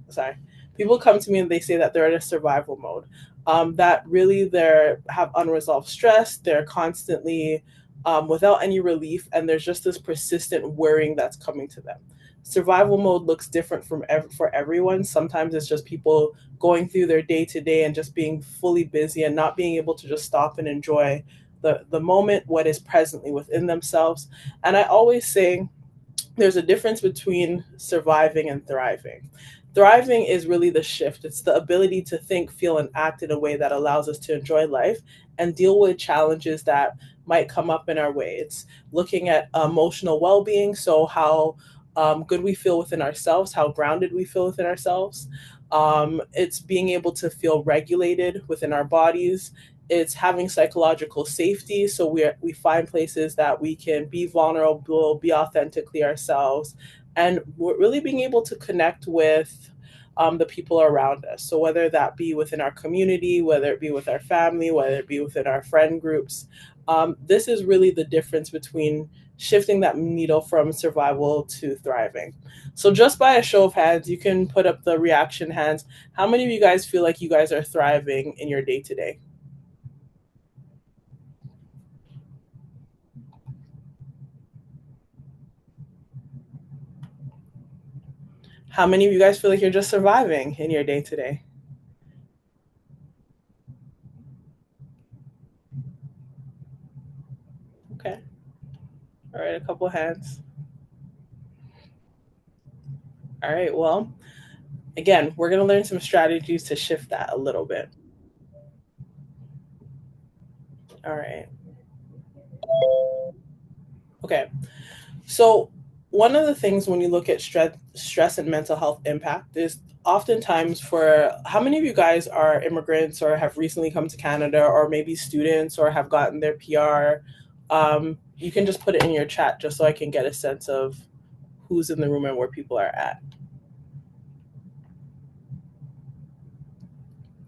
sorry, people come to me and they say that they're in a survival mode. That really they have unresolved stress. They're constantly without any relief, and there's just this persistent worrying that's coming to them. Survival mode looks different for everyone. Sometimes it's just people going through their day to day and just being fully busy and not being able to just stop and enjoy the moment, what is presently within themselves. And I always say there's a difference between surviving and thriving. Thriving is really the shift. It's the ability to think, feel, and act in a way that allows us to enjoy life and deal with challenges that might come up in our way. It's looking at emotional well being. So, how good we feel within ourselves, how grounded we feel within ourselves. It's being able to feel regulated within our bodies. It's having psychological safety, so we find places that we can be vulnerable, be authentically ourselves, and we're really being able to connect with the people around us. So whether that be within our community, whether it be with our family, whether it be within our friend groups, this is really the difference between shifting that needle from survival to thriving. So just by a show of hands, you can put up the reaction hands. How many of you guys feel like you guys are thriving in your day to day? How many of you guys feel like you're just surviving in your day to day? Okay. All right, a couple hands. All right, well, again, we're going to learn some strategies to shift that a little bit. All right. Okay. So, one of the things when you look at stress and mental health impact is oftentimes for how many of you guys are immigrants or have recently come to Canada or maybe students or have gotten their PR? You can just put it in your chat just so I can get a sense of who's in the room and where people are at.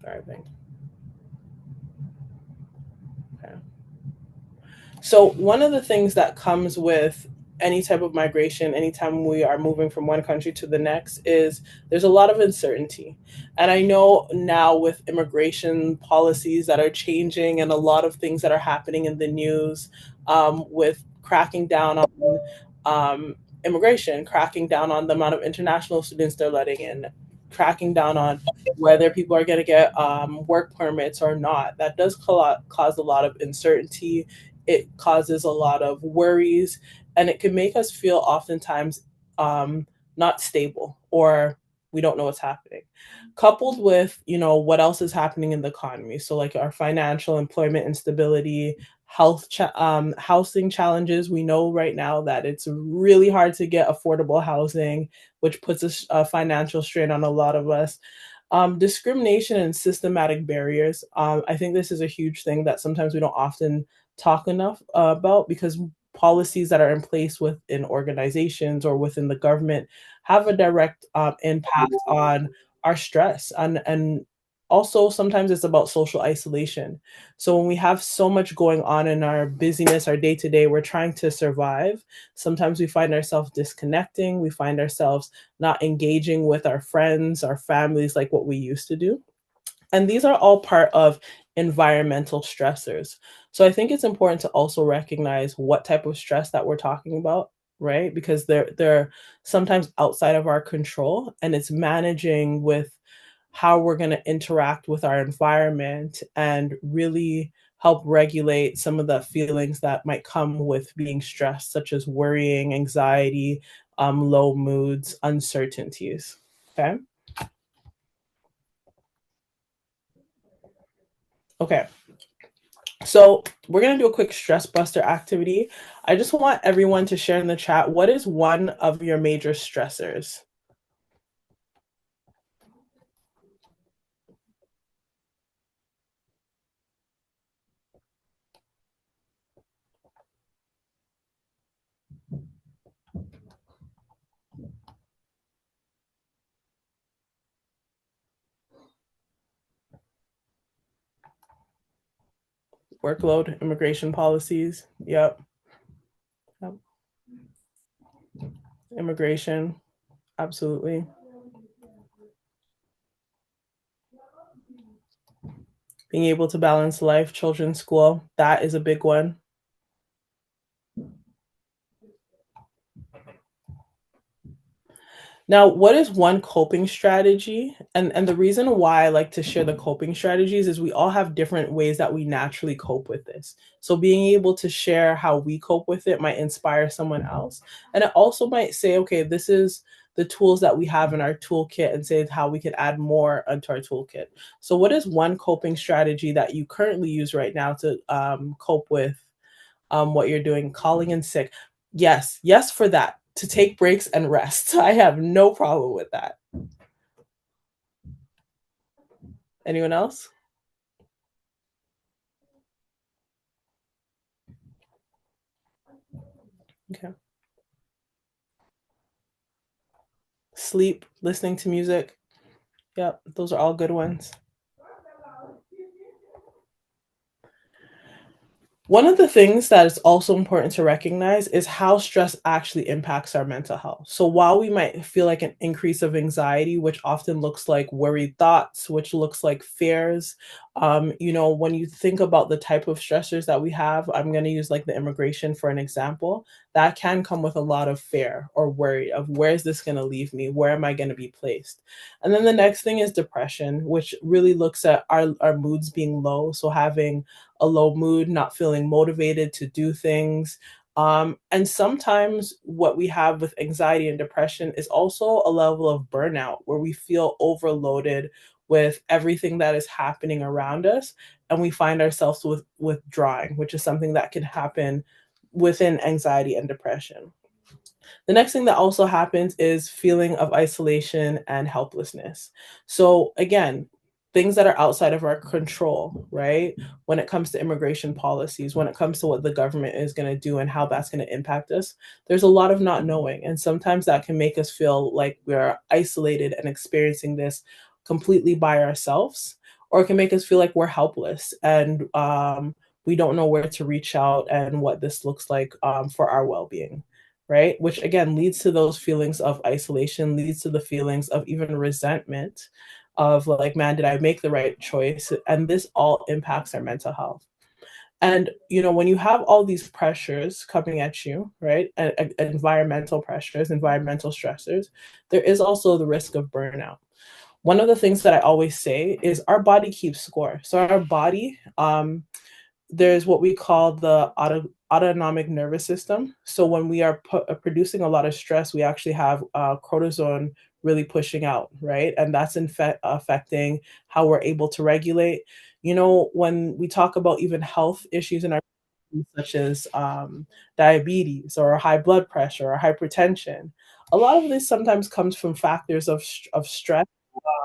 Thriving. Okay. So one of the things that comes with any type of migration, anytime we are moving from one country to the next, is there's a lot of uncertainty. And I know now with immigration policies that are changing and a lot of things that are happening in the news, with cracking down on immigration, cracking down on the amount of international students they're letting in, cracking down on whether people are going to get work permits or not. That does cause a lot of uncertainty. It causes a lot of worries, and it can make us feel oftentimes not stable or we don't know what's happening. Coupled with, what else is happening in the economy. So, like our financial employment instability, housing challenges. We know right now that it's really hard to get affordable housing, which puts a financial strain on a lot of us. Discrimination and systematic barriers. I think this is a huge thing that sometimes we don't often talk enough about because policies that are in place within organizations or within the government have a direct impact on our stress and also sometimes it's about social isolation. So when we have so much going on in our busyness, our day to day, we're trying to survive. Sometimes we find ourselves disconnecting. We find ourselves not engaging with our friends, our families like what we used to do. And these are all part of environmental stressors. So I think it's important to also recognize what type of stress that we're talking about, right? Because they're sometimes outside of our control and it's managing with how we're going to interact with our environment and really help regulate some of the feelings that might come with being stressed, such as worrying, anxiety, low moods, uncertainties. Okay. Okay. So we're going to do a quick stress buster activity. I just want everyone to share in the chat what is one of your major stressors? Workload, immigration policies. Yep. Yep. Immigration. Absolutely. being able to balance life, children, school, that is a big one. Now, what is one coping strategy? And the reason why I like to share the coping strategies is we all have different ways that we naturally cope with this. So being able to share how we cope with it might inspire someone else. And it also might say, okay, this is the tools that we have in our toolkit and say how we could add more onto our toolkit. So what is one coping strategy that you currently use right now to cope with what you're doing, calling in sick? Yes, yes, for that. To take breaks and rest. I have no problem with that. Anyone else? Okay. Sleep, listening to music. Yep, those are all good ones. One of the things that is also important to recognize is how stress actually impacts our mental health. So while we might feel like an increase of anxiety, which often looks like worried thoughts, which looks like fears, when you think about the type of stressors that we have, I'm going to use like the immigration for an example, that can come with a lot of fear or worry of where is this going to leave me? Where am I going to be placed? And then the next thing is depression, which really looks at our moods being low. So having a low mood, not feeling motivated to do things. And sometimes what we have with anxiety and depression is also a level of burnout where we feel overloaded with everything that is happening around us and we find ourselves withdrawing, which is something that can happen within anxiety and depression. The next thing that also happens is feeling of isolation and helplessness. So again, things that are outside of our control, right? When it comes to immigration policies, when it comes to what the government is going to do and how that's going to impact us, there's a lot of not knowing. And sometimes that can make us feel like we're isolated and experiencing this completely by ourselves, or it can make us feel like we're helpless and we don't know where to reach out and what this looks like for our well being, right? Which again leads to those feelings of isolation, leads to the feelings of even resentment of like, man, did I make the right choice? And this all impacts our mental health. And when you have all these pressures coming at you, right? Environmental pressures, environmental stressors, there is also the risk of burnout. One of the things that I always say is our body keeps score. So our body, there's what we call the autonomic nervous system. So when we are producing a lot of stress, we actually have cortisone really pushing out, right? And that's affecting how we're able to regulate. When we talk about even health issues in our such as diabetes or high blood pressure or hypertension, a lot of this sometimes comes from factors of stress,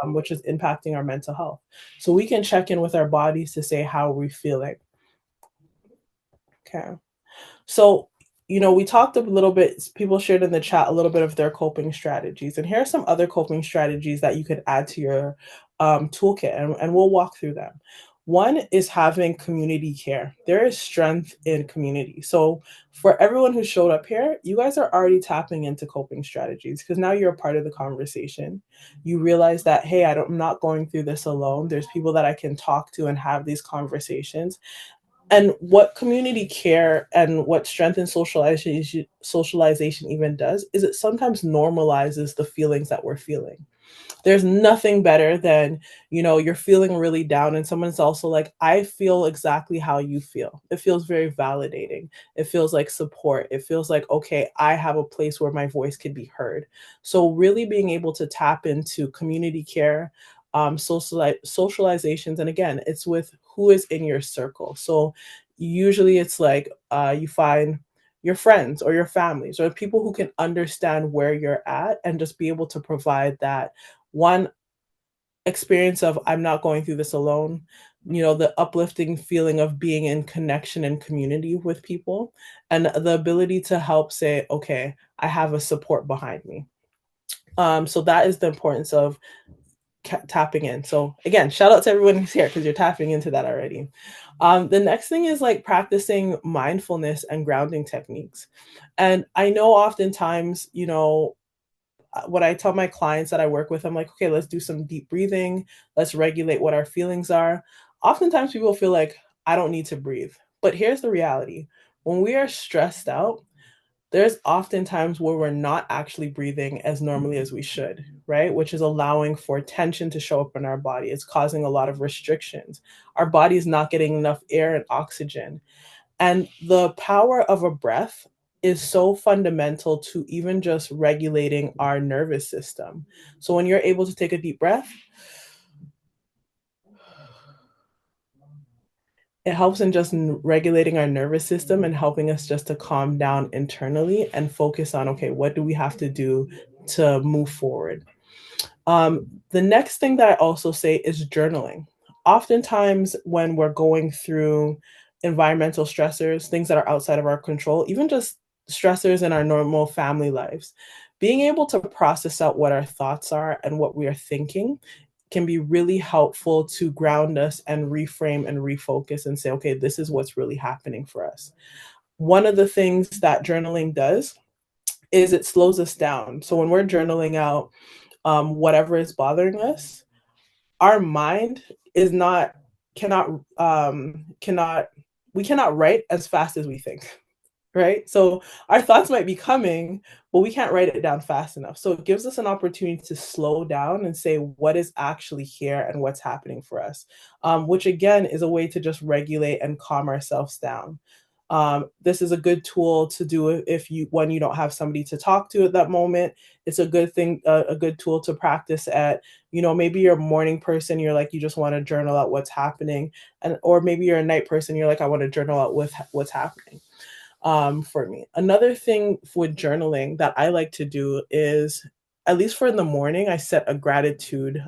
which is impacting our mental health. So we can check in with our bodies to say how we're feeling. Okay. So, we talked a little bit, people shared in the chat a little bit of their coping strategies. And here are some other coping strategies that you could add to your toolkit, and we'll walk through them. One is having community care. There is strength in community. So, for everyone who showed up here, you guys are already tapping into coping strategies because now you're a part of the conversation. You realize that, hey, I'm not going through this alone. There's people that I can talk to and have these conversations. And what community care and what strength and socialization even does is it sometimes normalizes the feelings that we're feeling. There's nothing better than, you're feeling really down and someone's also like, I feel exactly how you feel. It feels very validating. It feels like support. It feels like, okay, I have a place where my voice can be heard. So really being able to tap into community care, socializations, and again, it's with who is in your circle. So usually it's like you find your friends or your families or people who can understand where you're at and just be able to provide that one experience of I'm not going through this alone, the uplifting feeling of being in connection and community with people, and the ability to help say, okay, I have a support behind me. So that is the importance of tapping in. So again, shout out to everyone who's here because you're tapping into that already. The next thing is like practicing mindfulness and grounding techniques. And I know oftentimes, what I tell my clients that I work with, I'm like, okay, let's do some deep breathing. Let's regulate what our feelings are. Oftentimes people feel like, I don't need to breathe. But here's the reality: when we are stressed out, there's often times where we're not actually breathing as normally as we should, right? Which is allowing for tension to show up in our body. It's causing a lot of restrictions. Our body's not getting enough air and oxygen. And the power of a breath is so fundamental to even just regulating our nervous system. So when you're able to take a deep breath, it helps in just regulating our nervous system and helping us just to calm down internally and focus on, okay, what do we have to do to move forward? The next thing that I also say is journaling. Oftentimes, when we're going through environmental stressors, things that are outside of our control, even just stressors in our normal family lives, being able to process out what our thoughts are and what we are thinking can be really helpful to ground us and reframe and refocus and say, okay, this is what's really happening for us. One of the things that journaling does is it slows us down. So when we're journaling out whatever is bothering us, our mind is not cannot cannot we cannot write as fast as we think, right? So our thoughts might be coming, but we can't write it down fast enough. So it gives us an opportunity to slow down and say what is actually here and what's happening for us, which again is a way to just regulate and calm ourselves down. This is a good tool to do if you when you don't have somebody to talk to at that moment. It's a good thing, a good tool to practice at. Maybe you're a morning person, you're like you just want to journal out what's happening, and or maybe you're a night person, you're like I want to journal out with what's happening for me. Another thing with journaling that I like to do is, at least for in the morning, I set a gratitude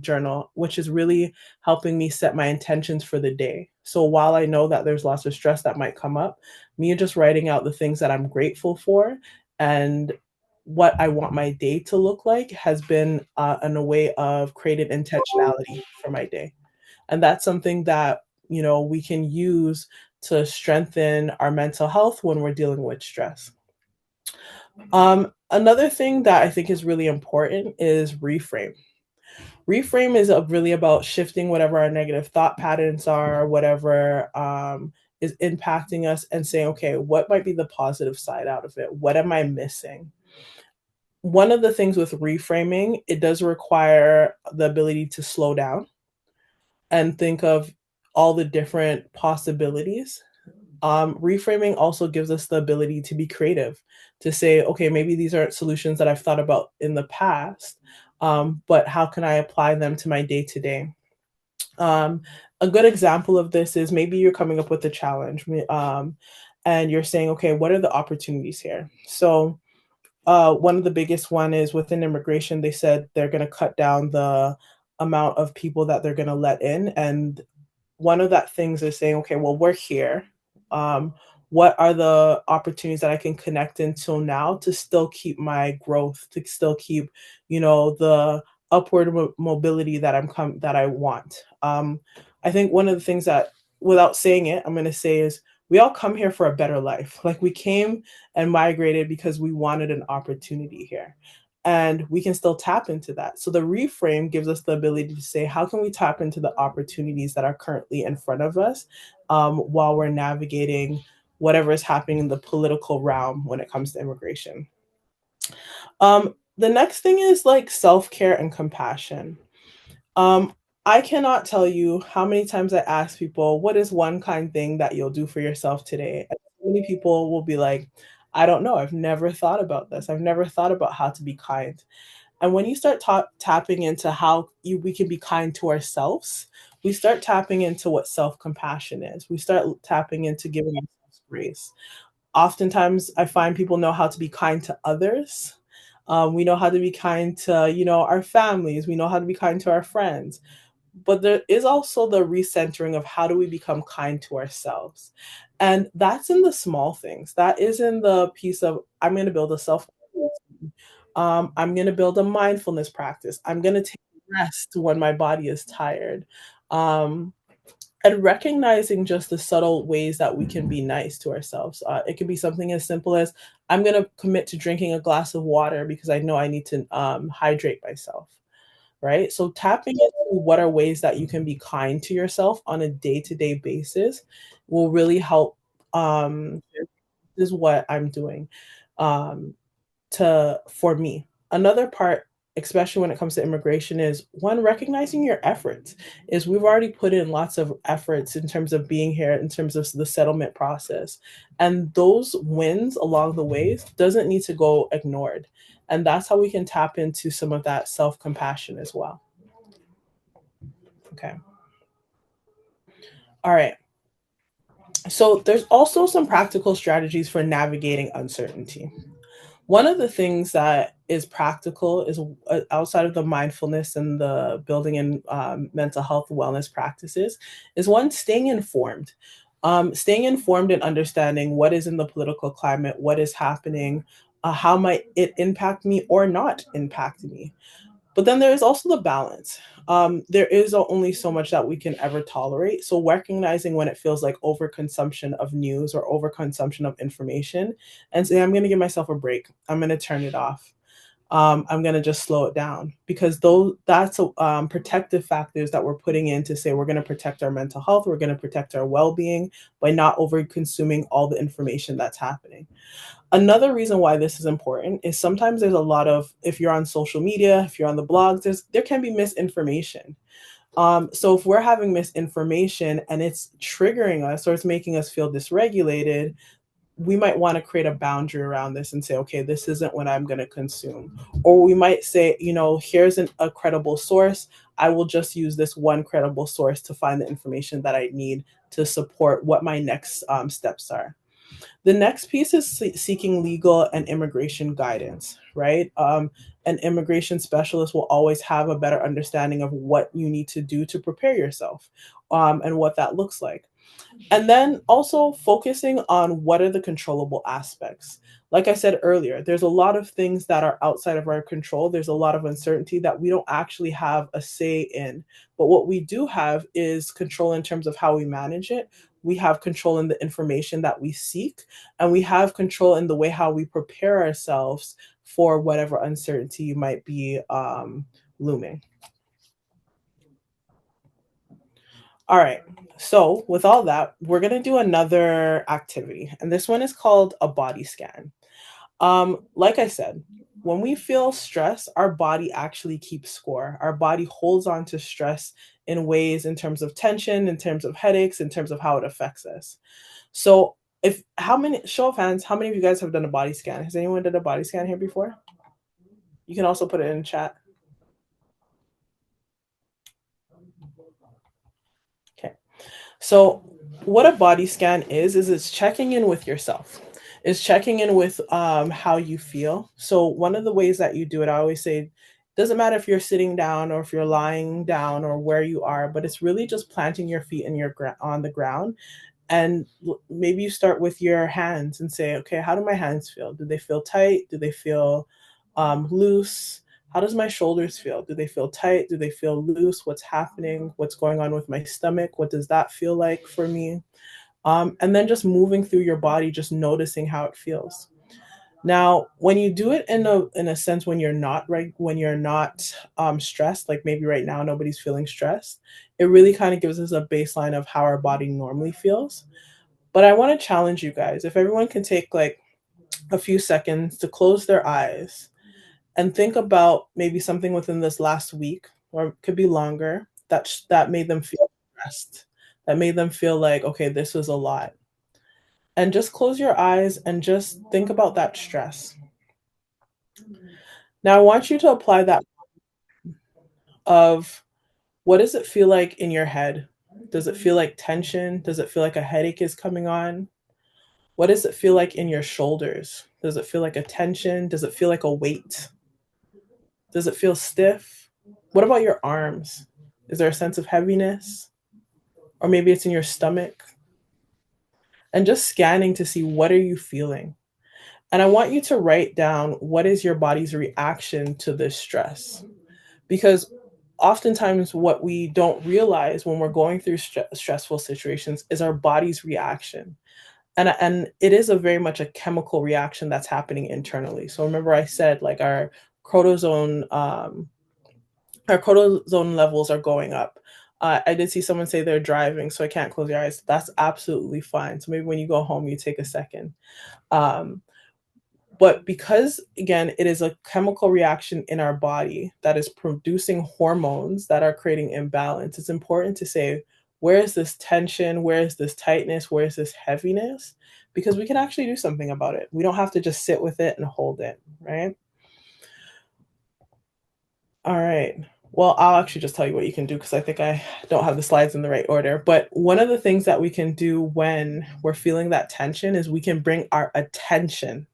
journal, which is really helping me set my intentions for the day. So while I know that there's lots of stress that might come up, me just writing out the things that I'm grateful for and what I want my day to look like has been in a way of creating intentionality for my day. And that's something that, we can use to strengthen our mental health when we're dealing with stress. Another thing that I think is really important is reframe. Reframe is really about shifting whatever our negative thought patterns are, whatever is impacting us, and saying, okay, what might be the positive side out of it? What am I missing? One of the things with reframing, it does require the ability to slow down and think of all the different possibilities. Reframing also gives us the ability to be creative, to say, okay, maybe these aren't solutions that I've thought about in the past, but how can I apply them to my day to day? A good example of this is maybe you're coming up with a challenge, and you're saying, okay, what are the opportunities here? So one of the biggest one is within immigration. They said they're going to cut down the amount of people that they're going to let in, and one of that things is saying, okay, well, we're here. Um, what are the opportunities that I can connect until now to still keep my growth, to still keep, the upward mobility that that I want. I think one of the things that, without saying it, I'm going to say is we all come here for a better life. Like we came and migrated because we wanted an opportunity here, and we can still tap into that. So the reframe gives us the ability to say, how can we tap into the opportunities that are currently in front of us while we're navigating whatever is happening in the political realm when it comes to immigration? The next thing is like self care and compassion. Um, I cannot tell you how many times I ask people, what is one kind thing that you'll do for yourself today? And so many people will be like, I don't know. I've never thought about this. I've never thought about how to be kind. And when you start tapping into how we can be kind to ourselves, we start tapping into what self compassion is. We start tapping into giving ourselves grace. Oftentimes, I find people know how to be kind to others. We know how to be kind to, our families. We know how to be kind to our friends. But there is also the recentering of how do we become kind to ourselves. And that's in the small things. That is in the piece of, I'm going to build a self. I'm going to build a mindfulness practice. I'm going to take rest when my body is tired. Um, and recognizing just the subtle ways that we can be nice to ourselves. It can be something as simple as I'm going to commit to drinking a glass of water because I know I need to hydrate myself. right? So tapping into what are ways that you can be kind to yourself on a day-to-day basis will really help. This is what I'm doing. Um, to for me. Another part, especially when it comes to immigration, is one, recognizing your efforts. Is we've already put in lots of efforts in terms of being here, in terms of the settlement process. And those wins along the ways doesn't need to go ignored. And that's how we can tap into some of that self-compassion as well. Okay. All right. So there's also some practical strategies for navigating uncertainty. One of the things that is practical is outside of the mindfulness and the building in mental health wellness practices is one, staying informed. Staying informed and understanding what is in the political climate, what is happening, how might it impact me or not impact me. But then there is also the balance. There is only so much that we can ever tolerate. So recognizing when it feels like overconsumption of news or overconsumption of information, and say, I'm going to give myself a break. I'm going to turn it off. I'm going to just slow it down because those that's protective factors that we're putting in to say we're going to protect our mental health, we're going to protect our well-being by not over consuming all the information that's happening. Another reason why this is important is sometimes there's a lot of, if you're on social media, if you're on the blogs, there can be misinformation. So if we're having misinformation and it's triggering us or it's making us feel dysregulated, we might want to create a boundary around this and say, okay, this isn't what I'm going to consume. Or we might say, here's a credible source. I will just use this one credible source to find the information that I need to support what my next steps are. The next piece is seeking legal and immigration guidance, right? An immigration specialist will always have a better understanding of what you need to do to prepare yourself, and what that looks like. And then also focusing on what are the controllable aspects. Like I said earlier, there's a lot of things that are outside of our control. There's a lot of uncertainty that we don't actually have a say in. But what we do have is control in terms of how we manage it. We have control in the information that we seek, and we have control in the way how we prepare ourselves for whatever uncertainty might be looming. All right. So, with all that, we're going to do another activity, and this one is called a body scan. Like I said, when we feel stress, our body actually keeps score. Our body holds on to stress in ways, in terms of tension, in terms of headaches, in terms of how it affects us. So, if how many show of hands, how many of you guys have done a body scan? Has anyone done a body scan here before? You can also put it in chat. Okay. So, what a body scan is it's checking in with yourself. It's checking in with how you feel. So, one of the ways that you do it, I always say, doesn't matter if you're sitting down or if you're lying down or where you are, but it's really just planting your feet in on the ground, and maybe you start with your hands and say, okay, how do my hands feel? Do they feel tight? Do they feel loose? How does my shoulders feel? Do they feel tight? Do they feel loose? What's happening? What's going on with my stomach? What does that feel like for me? And then just moving through your body, just noticing how it feels. Now, when you do it in a sense when you're not right, when you're not stressed, like maybe right now nobody's feeling stressed, it really kind of gives us a baseline of how our body normally feels. But I want to challenge you guys. If everyone can take like a few seconds to close their eyes and think about maybe something within this last week, or it could be longer, that made them feel stressed, that made them feel like, okay, this was a lot. And just close your eyes and just think about that stress. Now, I want you to apply that of what does it feel like in your head? Does it feel like tension? Does it feel like a headache is coming on? What does it feel like in your shoulders? Does it feel like a tension? Does it feel like a weight? Does it feel stiff? What about your arms? Is there a sense of heaviness? Or maybe it's in your stomach? And just scanning to see what are you feeling? And I want you to write down what is your body's reaction to this stress. Because oftentimes what we don't realize when we're going through stressful situations is our body's reaction. And it is a very much a chemical reaction that's happening internally. So remember I said like our cortisone our cortisone levels are going up. I did see someone say they're driving, so I can't close your eyes. That's absolutely fine. So maybe when you go home, you take a second. Um, but because, again, it is a chemical reaction in our body that is producing hormones that are creating imbalance, it's important to say, where is this tension? Where is this tightness? Where is this heaviness? Because we can actually do something about it. We don't have to just sit with it and hold it, right? All right. Well, I'll actually just tell you what you can do because I think I don't have the slides in the right order. But one of the things that we can do when we're feeling that tension is we can bring our attention,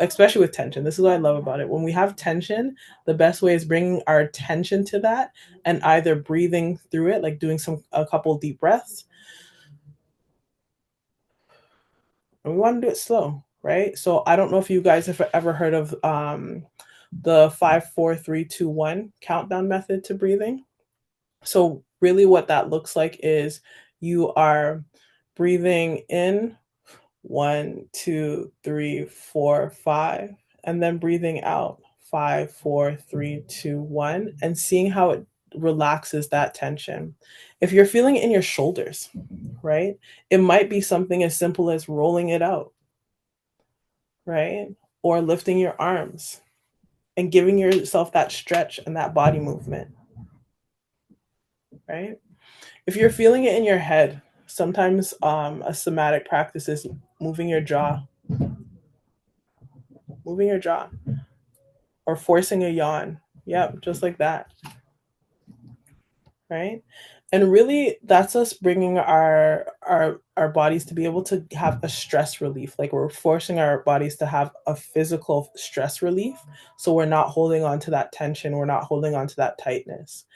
especially with tension. This is what I love about it. When we have tension, the best way is bringing our attention to that and either breathing through it, like doing a couple deep breaths. And we want to do it slow, right? So I don't know if you guys have ever heard of the 5, 4, 3, 2, 1 countdown method to breathing. So really what that looks like is you are breathing in 1, 2, 3, 4, 5, and then breathing out 5, 4, 3, 2, 1, and seeing how it relaxes that tension. If you're feeling it in your shoulders, right? It might be something as simple as rolling it out, right? Or lifting your arms and giving yourself that stretch and that body movement, right? If you're feeling it in your head, sometimes a somatic practice is moving your jaw, moving your jaw, or forcing a yawn. Yep, just like that, right? And really, that's us bringing our bodies to be able to have a stress relief. Like we're forcing our bodies to have a physical stress relief, so we're not holding on to that tension. We're not holding on to that tightness.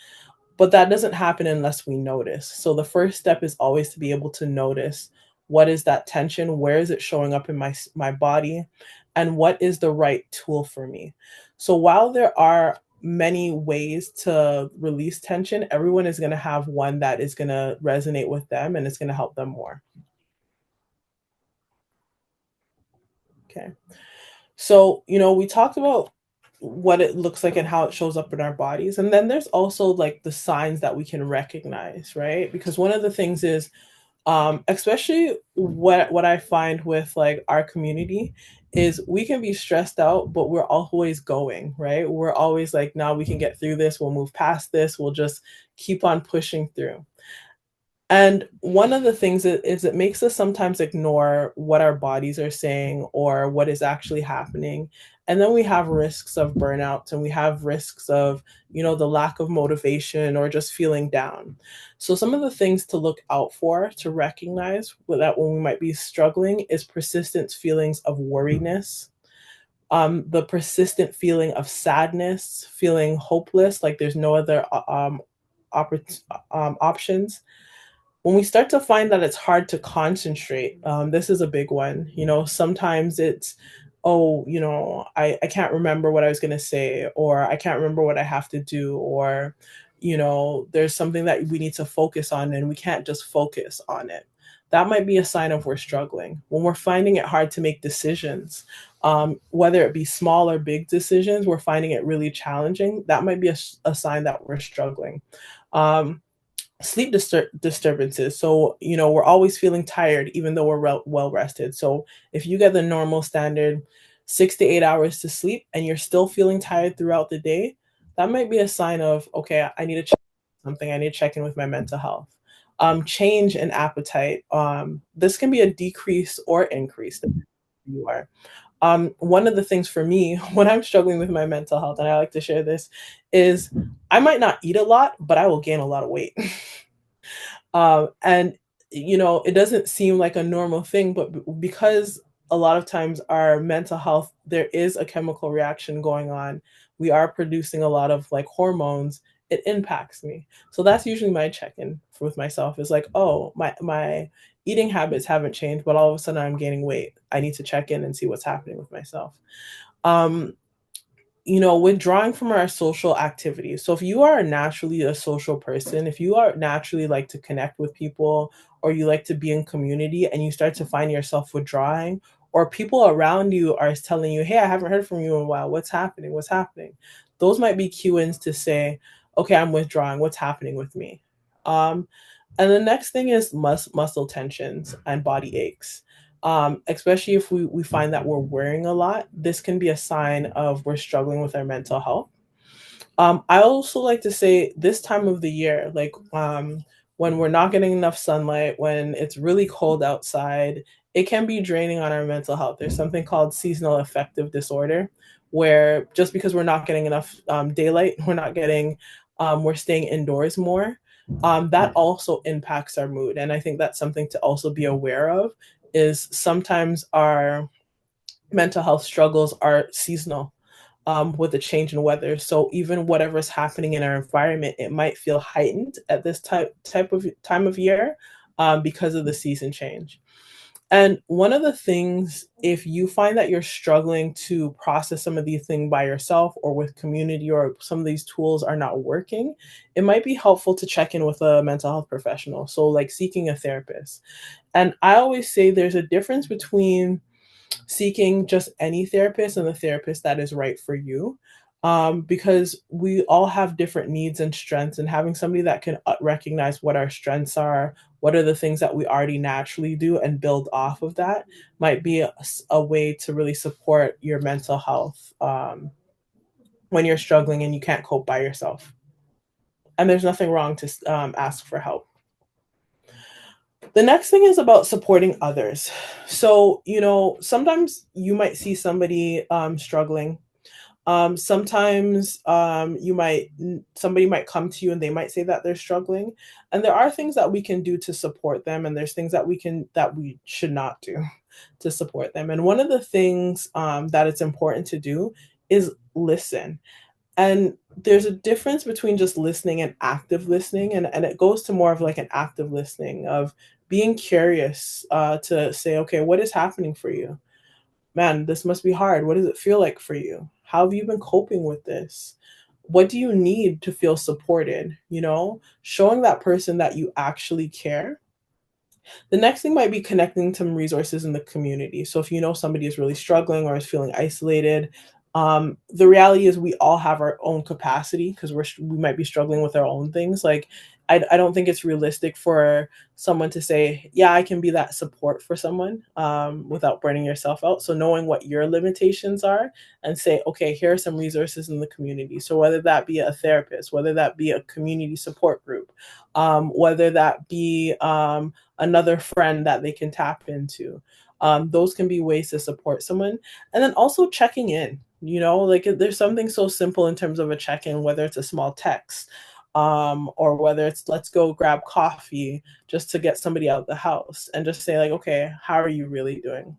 But that doesn't happen unless we notice. So the first step is always to be able to notice what is that tension, where is it showing up in my body, and what is the right tool for me. So while there are many ways to release tension, everyone is going to have one that is going to resonate with them and it's going to help them more. Okay. So, we talked about what it looks like and how it shows up in our bodies. And then there's also like the signs that we can recognize, right? Because one of the things is, especially what I find with like our community is we can be stressed out, but we're always going, right? We're always like, now we can get through this, we'll move past this, we'll just keep on pushing through. And one of the things is it makes us sometimes ignore what our bodies are saying or what is actually happening. And then we have risks of burnout and we have risks of, the lack of motivation or just feeling down. So some of the things to look out for to recognize that when we might be struggling is persistent feelings of worriness, the persistent feeling of sadness, feeling hopeless, like there's no other options. When we start to find that it's hard to concentrate, this is a big one. Sometimes it's, oh, I can't remember what I was going to say, or I can't remember what I have to do, or, there's something that we need to focus on and we can't just focus on it. That might be a sign of we're struggling. When we're finding it hard to make decisions, whether it be small or big decisions, we're finding it really challenging. That might be a sign that we're struggling. Um, Sleep disturbances. So, we're always feeling tired even though we're well rested. So, if you get the normal standard 6 to 8 hours to sleep and you're still feeling tired throughout the day, that might be a sign of, okay, I need to check something. I need to check in with my mental health. Change in appetite. This can be a decrease or increase depending on who you are. One of the things for me when I'm struggling with my mental health, and I like to share this, is I might not eat a lot, but I will gain a lot of weight. And it doesn't seem like a normal thing, but because a lot of times our mental health, there is a chemical reaction going on. We are producing a lot of like hormones. It impacts me. So that's usually my check-in with myself is like, oh, my eating habits haven't changed, but all of a sudden I'm gaining weight. I need to check in and see what's happening with myself. Um, withdrawing from our social activities. So if you are naturally a social person, if you are naturally like to connect with people or you like to be in community and you start to find yourself withdrawing or people around you are telling you, "Hey, I haven't heard from you in a while. What's happening? What's happening?" Those might be cue ins to say, okay, I'm withdrawing. What's happening with me? Um, and the next thing is muscle tensions and body aches. Especially if we find that we're worrying a lot, this can be a sign of we're struggling with our mental health. I also like to say this time of the year, like when we're not getting enough sunlight, when it's really cold outside, it can be draining on our mental health. There's something called seasonal affective disorder, where just because we're not getting enough daylight, we're staying indoors more. That also impacts our mood. And I think that's something to also be aware of is sometimes our mental health struggles are seasonal with the change in weather. So even whatever's happening in our environment, it might feel heightened at this type of time of year because of the season change. And one of the things, if you find that you're struggling to process some of these things by yourself or with community, or some of these tools are not working, it might be helpful to check in with a mental health professional. So, like seeking a therapist. And I always say there's a difference between seeking just any therapist and the therapist that is right for you. Because we all have different needs and strengths, and having somebody that can recognize what our strengths are, what are the things that we already naturally do, and build off of that might be a way to really support your mental health when you're struggling and you can't cope by yourself. And there's nothing wrong to ask for help. The next thing is about supporting others. So, sometimes you might see somebody struggling. Sometimes somebody might come to you and they might say that they're struggling, and there are things that we can do to support them, and there's things that we should not do to support them. And one of the things that it's important to do is listen. And there's a difference between just listening and active listening, and it goes to more of like an active listening of being curious to say, okay, what is happening for you? Man, this must be hard. What does it feel like for you? How have you been coping with this? What do you need to feel supported? Showing that person that you actually care. The next thing might be connecting to resources in the community. So if you know somebody is really struggling or is feeling isolated, the reality is we all have our own capacity because we might be struggling with our own things. Like I don't think it's realistic for someone to say, yeah, I can be that support for someone without burning yourself out. So knowing what your limitations are and say, okay, here are some resources in the community. So whether that be a therapist, whether that be a community support group, whether that be another friend that they can tap into. Those can be ways to support someone. And then also checking in, like there's something so simple in terms of a check in, whether it's a small text or whether it's let's go grab coffee just to get somebody out of the house and just say, like, okay, how are you really doing?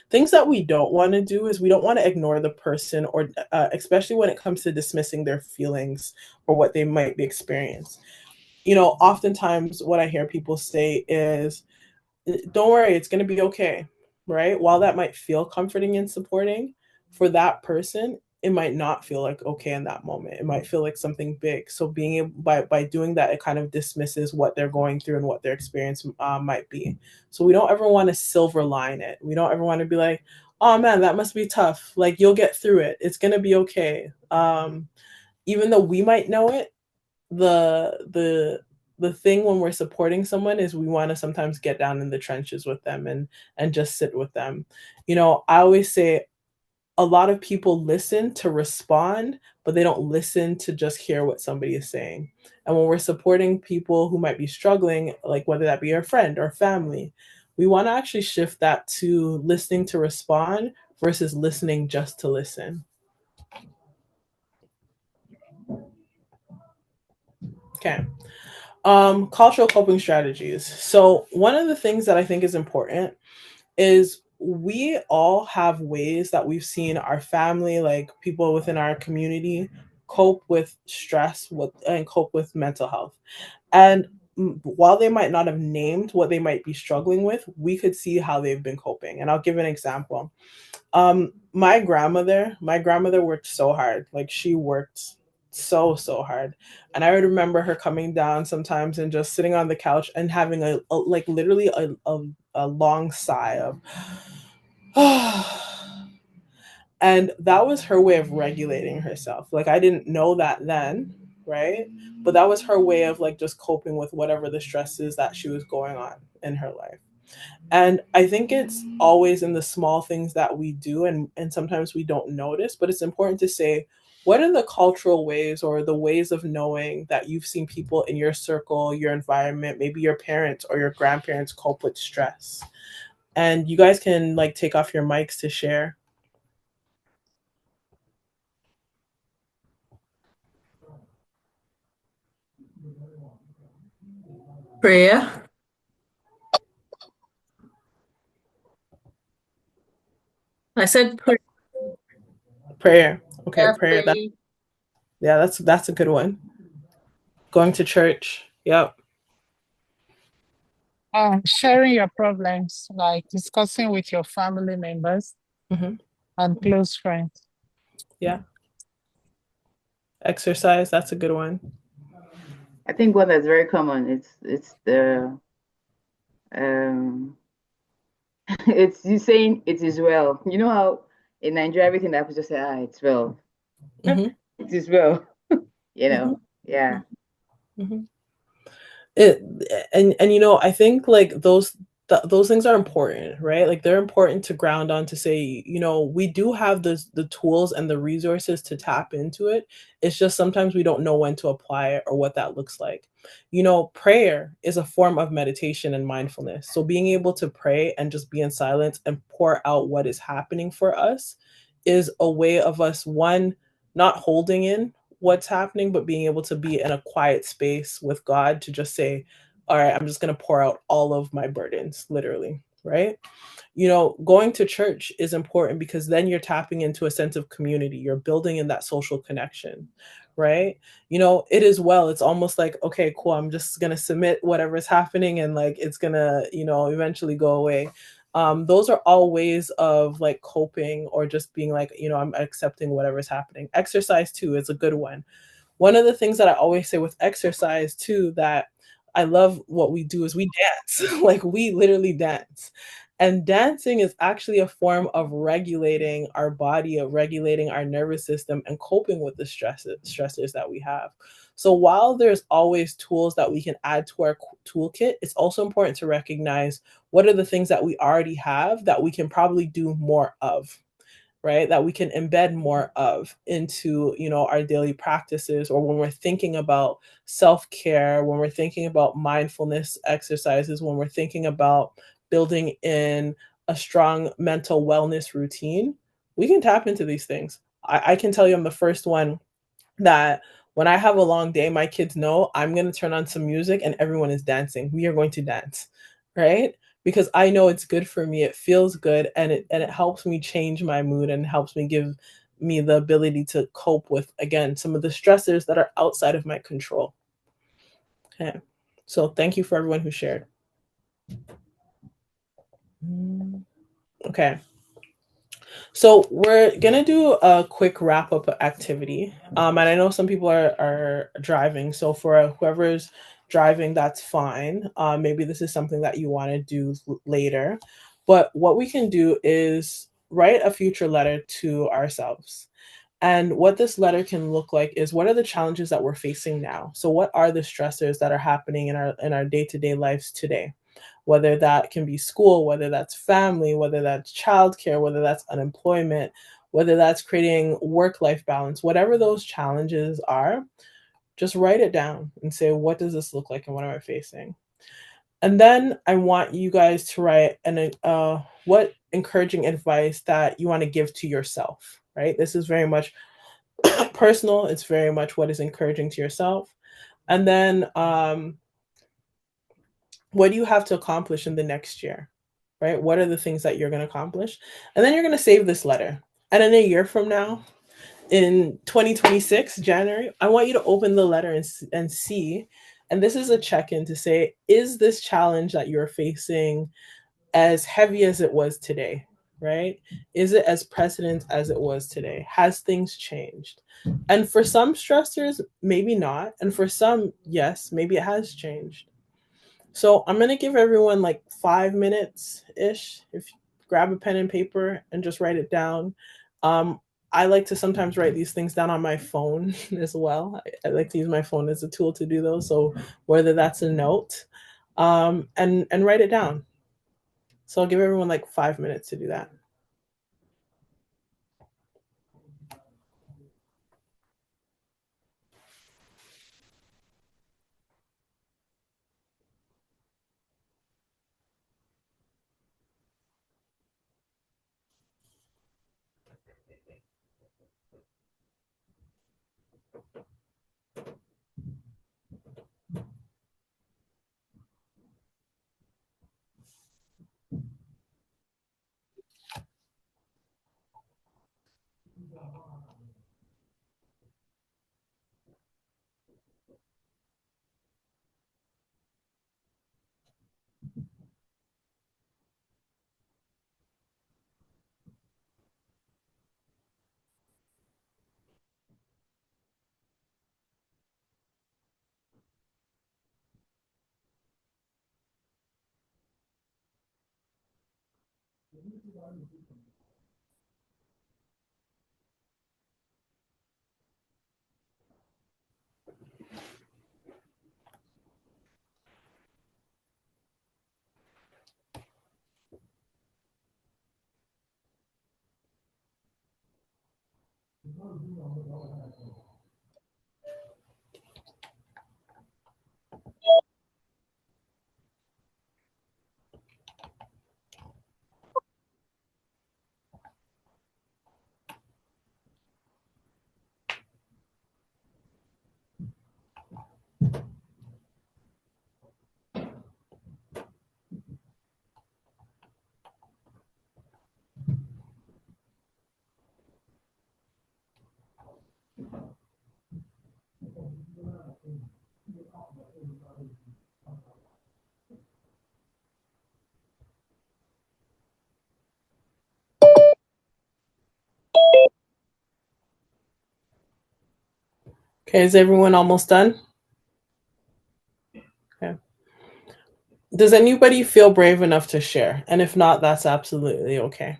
Things that we don't want to do is we don't want to ignore the person, or especially when it comes to dismissing their feelings or what they might be experiencing. Oftentimes what I hear people say is, don't worry, it's going to be okay, right? While that might feel comforting and supporting, for that person, it might not feel like okay in that moment. It might feel like something big. So being able by doing that, it kind of dismisses what they're going through and what their experience might be. So we don't ever want to silver line it. We don't ever want to be like, oh man, that must be tough. Like you'll get through it. It's going to be okay. Even though we might know it, the thing when we're supporting someone is we want to sometimes get down in the trenches with them and just sit with them. I always say a lot of people listen to respond, but they don't listen to just hear what somebody is saying. And when we're supporting people who might be struggling, like whether that be our friend or family, we want to actually shift that to listening to respond versus listening just to listen. Okay. Cultural coping strategies. So one of the things that I think is important is we all have ways that we've seen our family, like people within our community, cope with stress and cope with mental health. And while they might not have named what they might be struggling with, we could see how they've been coping. And I'll give an example. My grandmother worked so hard. Like she worked so hard. And I would remember her coming down sometimes and just sitting on the couch and having like literally a long sigh of and that was her way of regulating herself. Like I didn't know that then, right? But that was her way of like just coping with whatever the stresses that she was going on in her life. And I think it's always in the small things that we do, and sometimes we don't notice, but it's important to say, what are the cultural ways or the ways of knowing that you've seen people in your circle, your environment, maybe your parents or your grandparents cope with stress? And you guys can like take off your mics to share. Prayer. I said prayer. Prayer. Okay, prayer. That Pray. yeah, that's a good one. Going to church. Yep. Sharing your problems, like discussing with your family members Hmm. and close friends. Yeah. Exercise. That's a good one. I think one that's very common. It's the um it's you saying it is well. You know how in Nigeria everything that happens just say, it's well. Hmm. It is well. You Hmm. know. Yeah. Hmm. It and you know, I think like those things are important, right? Like they're important to ground on, to say, you know, we do have the tools and the resources to tap into it. It's just sometimes we don't know when to apply it or what that looks like. You know, prayer is a form of meditation and mindfulness. So being able to pray and just be in silence and pour out what is happening for us is a way of us, one, not holding in what's happening, but being able to be in a quiet space with God to just say, all right, I'm just going to pour out all of my burdens, literally, right? You know, going to church is important because then you're tapping into a sense of community. You're building in that social connection, right? You know, it is well. It's almost like, okay, cool. I'm just going to submit whatever's happening and like it's going to, you know, eventually go away. Those are all ways of like coping or just being like, you know, I'm accepting whatever's happening. Exercise too is a good one of the things that I always say with exercise too, that I love what we do is we dance. Like we literally dance. And dancing is actually a form of regulating our body, of regulating our nervous system and coping with the stressors that we have. So while there's always tools that we can add to our toolkit, it's also important to recognize what are the things that we already have that we can probably do more of, right? That we can embed more of into, you know, our daily practices, or when we're thinking about self-care, when we're thinking about mindfulness exercises, when we're thinking about building in a strong mental wellness routine, we can tap into these things. I can tell you I'm the first one that when I have a long day, my kids know I'm going to turn on some music and everyone is dancing. We are going to dance, right? Because I know it's good for me. It feels good, and it helps me change my mood and helps me give me the ability to cope with, again, some of the stressors that are outside of my control. Okay. So thank you for everyone who shared. Okay. So we're gonna do a quick wrap up activity, and I know some people are driving. So for whoever's driving, that's fine. Maybe this is something that you want to do later. But what we can do is write a future letter to ourselves. And what this letter can look like is, what are the challenges that we're facing now? So what are the stressors that are happening in our day-to-day lives today? Whether that can be school, whether that's family, whether that's childcare, whether that's unemployment, whether that's creating work-life balance, whatever those challenges are, just write it down and say, what does this look like and what am I facing? And then I want you guys to write what encouraging advice that you want to give to yourself, right? This is very much personal. It's very much what is encouraging to yourself. And then what do you have to accomplish in the next year, right? What are the things that you're going to accomplish? And then you're going to save this letter. And in a year from now, in 2026, January, I want you to open the letter and see. And this is a check in to say, is this challenge that you're facing as heavy as it was today, right? Is it as precedent as it was today? Has things changed? And for some stressors, maybe not. And for some, yes, maybe it has changed. So I'm going to give everyone like 5 minutes ish. If you grab a pen and paper and just write it down. Um, I like to sometimes write these things down on my phone as well. I like to use my phone as a tool to do those. So whether that's a note, and write it down. So I'll give everyone like 5 minutes to do that. Okay, is everyone almost done? Okay. Does anybody feel brave enough to share? And if not, that's absolutely okay.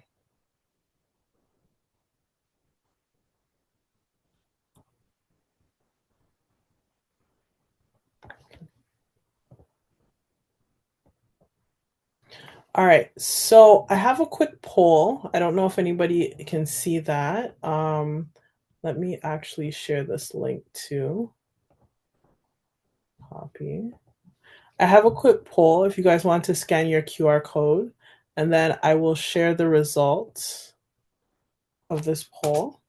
All right, so I have a quick poll. I don't know if anybody can see that. Let me actually share this link too. Copy. I have a quick poll if you guys want to scan your QR code, and then I will share the results of this poll.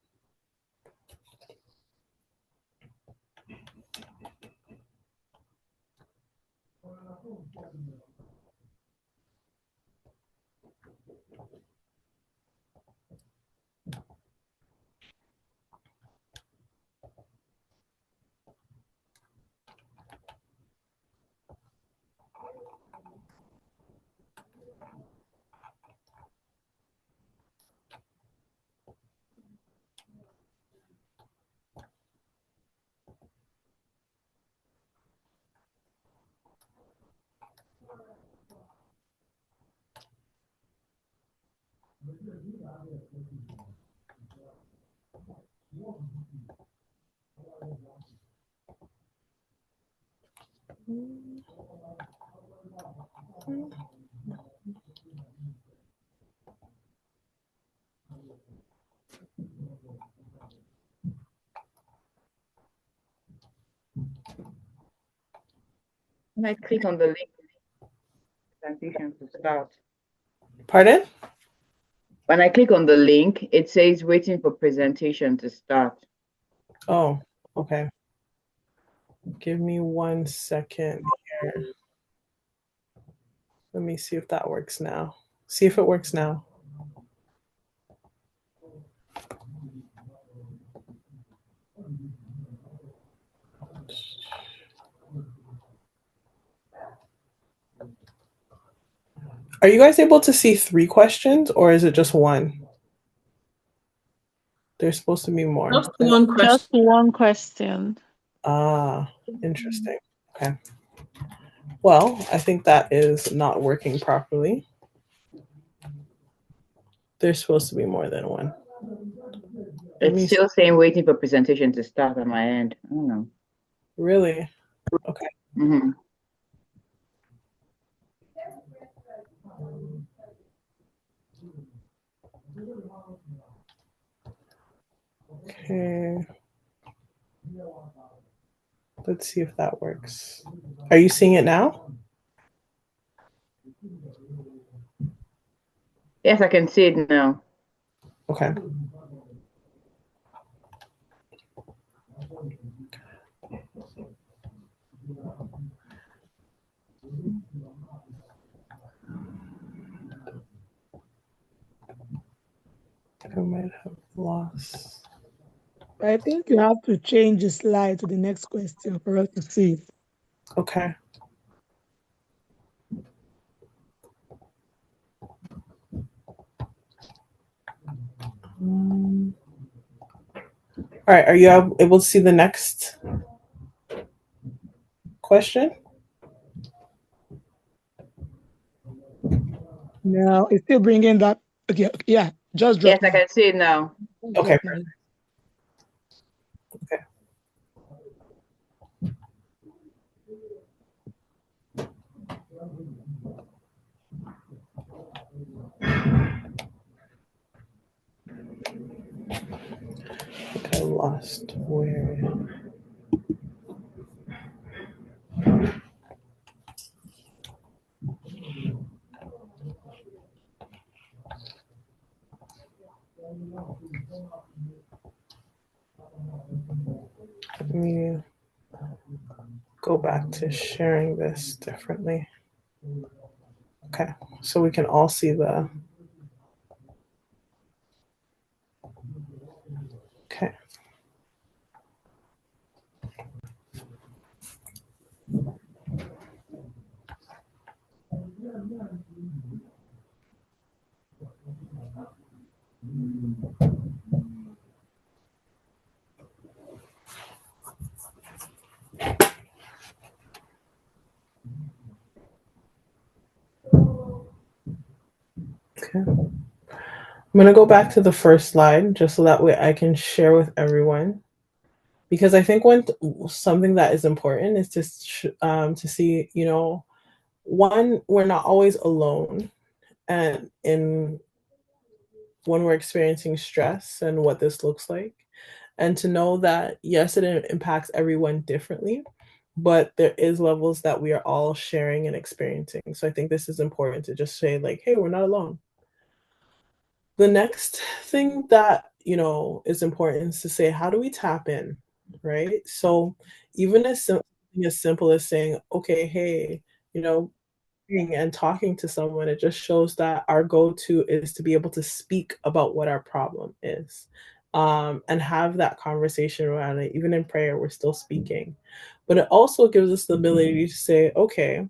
When I click on the link, presentation to start. Pardon? When I click on the link, it says waiting for presentation to start. Oh, okay. Give me 1 second here. Let me see if that works now. See if it works now. Are you guys able to see 3 questions or is it just 1? There's supposed to be more. Just one question. Just one question. Ah, interesting. Okay. Well, I think that is not working properly. There's supposed to be more than 1. It's still saying waiting for presentation to start on my end. I don't know. Really? Okay. Mm-hmm. Okay. Let's see if that works. Are you seeing it now? Yes, I can see it now. Okay. I might have lost. I think you have to change the slide to the next question for us to see it. Okay. All right. Are you able to see the next question? Now it's still bringing that. Okay, yeah, just drop Yes, I now. can see it now. Okay. Drop now. Okay. I think I lost where. Let me go back to sharing this differently. Okay. So we can all see the. Okay. Okay. I'm going to go back to the first slide just so that way I can share with everyone. Because I think something that is important is to see, one, we're not always alone, and in when we're experiencing stress and what this looks like, and to know that yes, it impacts everyone differently, but there is levels that we are all sharing and experiencing. So I think this is important to just say like, hey, we're not alone. The next thing that is important is to say, how do we tap in, right? So even something as simple as saying, okay, hey, and talking to someone, it just shows that our go-to is to be able to speak about what our problem is, and have that conversation around it. Even in prayer, we're still speaking, but it also gives us the ability to say, okay,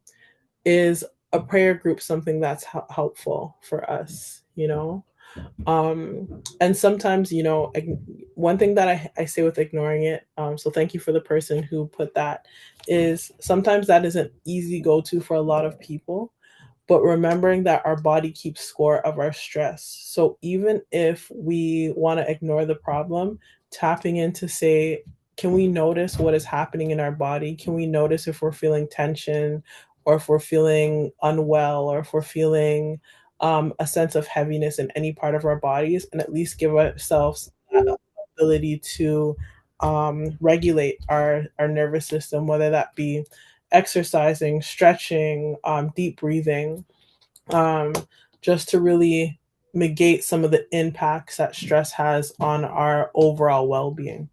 is a prayer group something that's helpful for us, and sometimes, one thing that I say with ignoring it, so thank you for the person who put that, is sometimes that isn't easy go to for a lot of people, but remembering that our body keeps score of our stress. So even if we want to ignore the problem, tapping in to say, can we notice what is happening in our body? Can we notice if we're feeling tension, or if we're feeling unwell, or if we're feeling a sense of heaviness in any part of our bodies, and at least give ourselves that ability to regulate our nervous system, whether that be exercising, stretching, deep breathing, um, just to really negate some of the impacts that stress has on our overall well-being.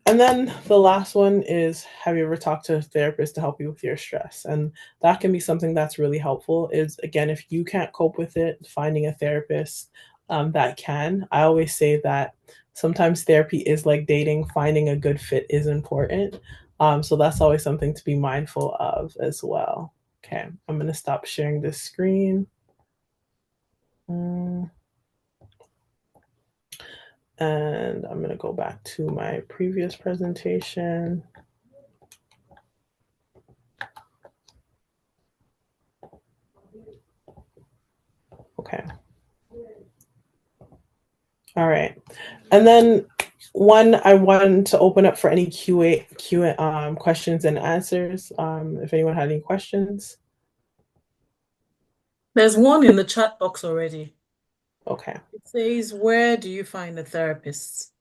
And then the last one is, have you ever talked to a therapist to help you with your stress? And that can be something that's really helpful. Is, again, if you can't cope with it, finding a therapist that can. I always say that sometimes therapy is like dating. Finding a good fit is important. So that's always something to be mindful of as well. Okay, I'm going to stop sharing this screen. And I'm going to go back to my previous presentation. Okay. All right. And then I wanted to open up for any Q questions and answers. If anyone had any questions. There's one in the chat box already. Okay. It says, where do you find a therapist?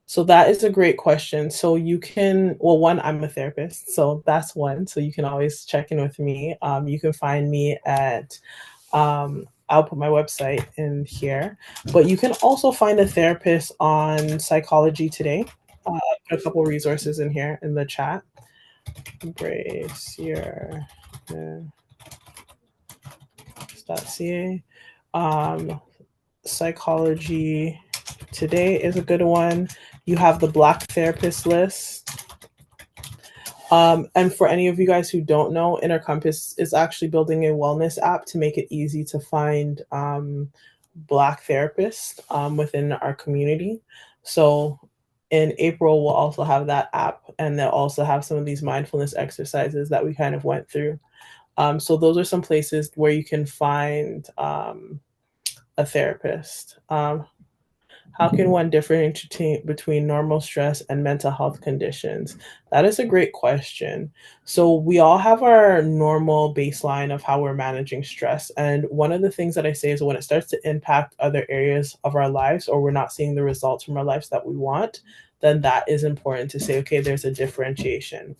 So that is a great question. So you can, well, one, I'm a therapist, so that's one. So you can always check in with me. You can find me at, I'll put my website in here, but you can also find a therapist on Psychology Today. Put a couple resources in here in the chat. Embrace your .ca. Psychology Today is a good one. You have the Black Therapist list. And for any of you guys who don't know, Inner Compass is actually building a wellness app to make it easy to find Black therapists within our community. So in April, we'll also have that app, and they'll also have some of these mindfulness exercises that we kind of went through. So those are some places where you can find a therapist. How can one differentiate between normal stress and mental health conditions? That is a great question. So, we all have our normal baseline of how we're managing stress. And one of the things that I say is when it starts to impact other areas of our lives, or we're not seeing the results from our lives that we want, then that is important to say, okay, there's a differentiation.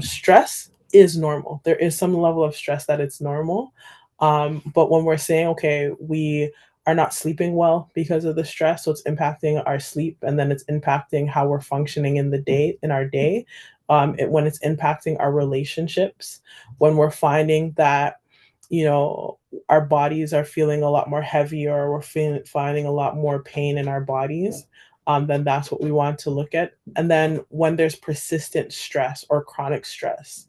Stress is normal. There is some level of stress that it's normal. But when we're saying, okay, we are not sleeping well because of the stress, so it's impacting our sleep, and then it's impacting how we're functioning in the day, in our day. When it's impacting our relationships, when we're finding that, our bodies are feeling a lot more heavy, or we're finding a lot more pain in our bodies, then that's what we want to look at. And then when there's persistent stress or chronic stress,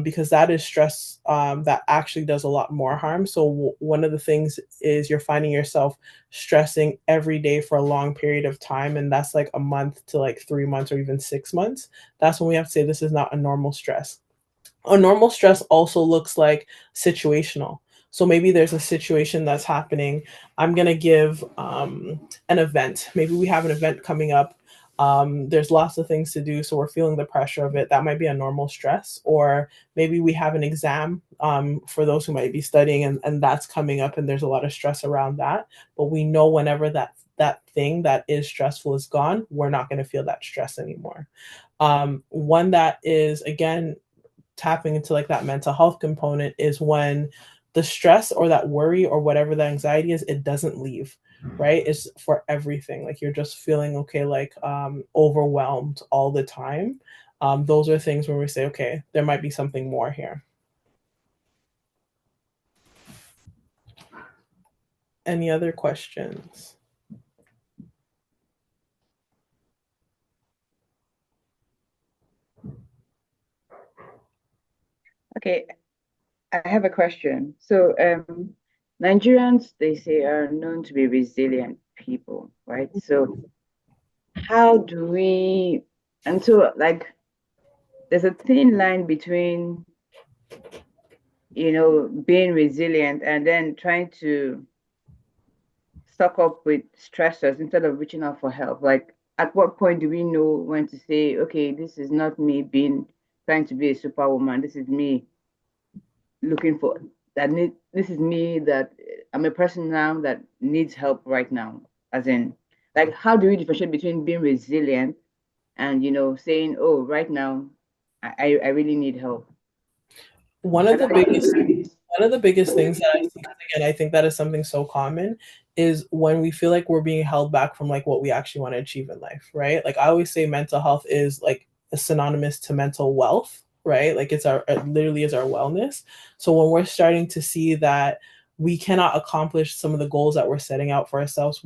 because that is stress that actually does a lot more harm. So one of the things is you're finding yourself stressing every day for a long period of time, and that's like a month to like 3 months or even 6 months. That's when we have to say this is not a normal stress. A normal stress also looks like situational. So maybe there's a situation that's happening. I'm going to give an event. Maybe we have an event coming up. There's lots of things to do. So we're feeling the pressure of it. That might be a normal stress. Or maybe we have an exam for those who might be studying, and that's coming up, and there's a lot of stress around that. But we know whenever that thing that is stressful is gone, we're not going to feel that stress anymore. One that is, again, tapping into like that mental health component is when the stress or that worry or whatever the anxiety is, it doesn't leave, right? It's for everything. Like you're just feeling okay, like overwhelmed all the time. Those are things where we say, okay, there might be something more here. Any other questions? Okay, I have a question. So, Nigerians, they say, are known to be resilient people, right? So, how do we, and so, like, there's a thin line between, being resilient and then trying to suck up with stressors instead of reaching out for help. Like, at what point do we know when to say, okay, this is not me being trying to be a superwoman. This is me looking for that need this is me that I'm a person now that needs help right now. As in, like, how do we differentiate between being resilient and saying, oh, right now I really need help? One I of the don't biggest know. one of the biggest things that I see, 'cause again, I think that is something so common, is when we feel like we're being held back from like what we actually want to achieve in life, right? Like I always say mental health is like synonymous to mental wealth, right? Like it literally is our wellness. So when we're starting to see that we cannot accomplish some of the goals that we're setting out for ourselves,